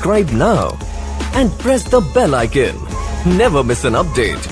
Subscribe now and press the bell icon. Never miss an update.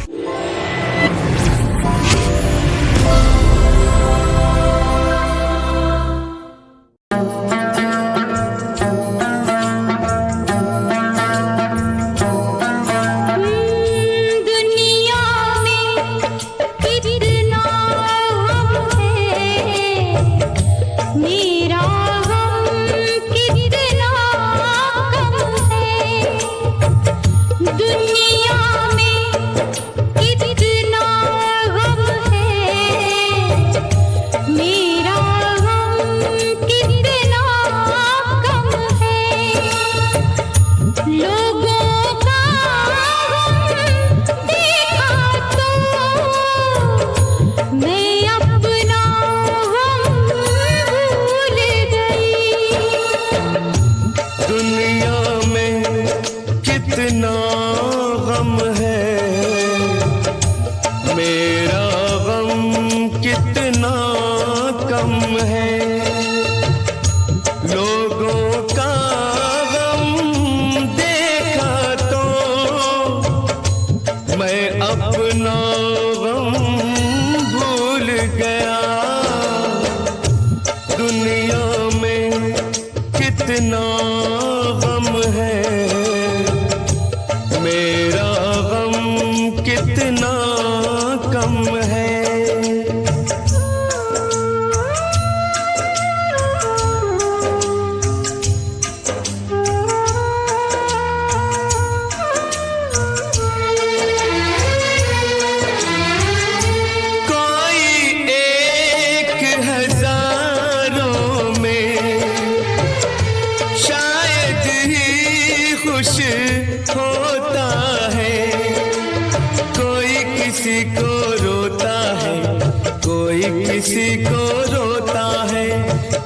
कितना गम है, मेरा गम कितना कम है। लोगों का गम देखा तो मैं अपना गम भूल गया। दुनिया में कितना गम है, मेरा गम कितना कम है। कोई एक हजारों में शायद ही खुश होता है। कोई किसी को रोता है, कोई किसी को रोता है,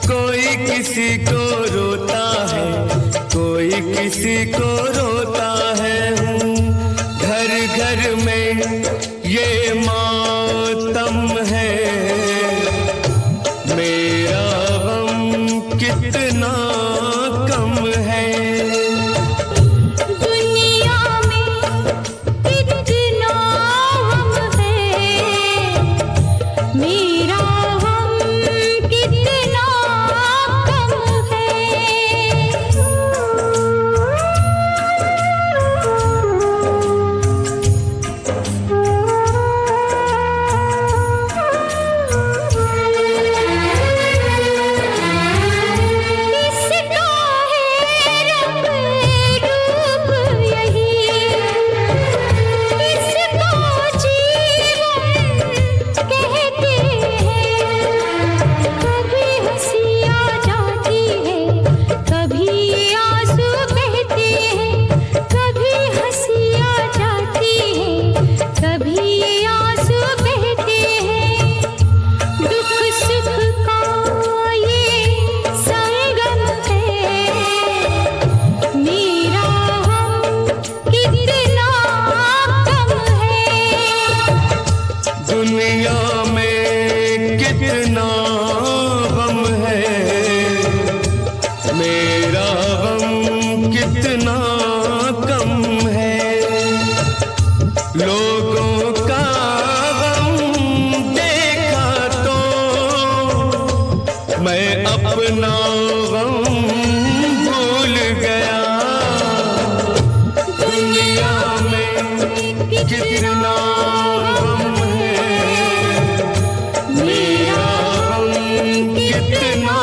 कोई किसी को रोता है, कोई किसी को रोता है। घर घर में ये मातम है, मेरा गम कितना कम है। दुनिया में कितना गम है, मेरा गम कितना कम है। लोगों का गम देखा तो मैं अपना गम भूल गया। दुनिया में कितना गम है, मेरा गम कितना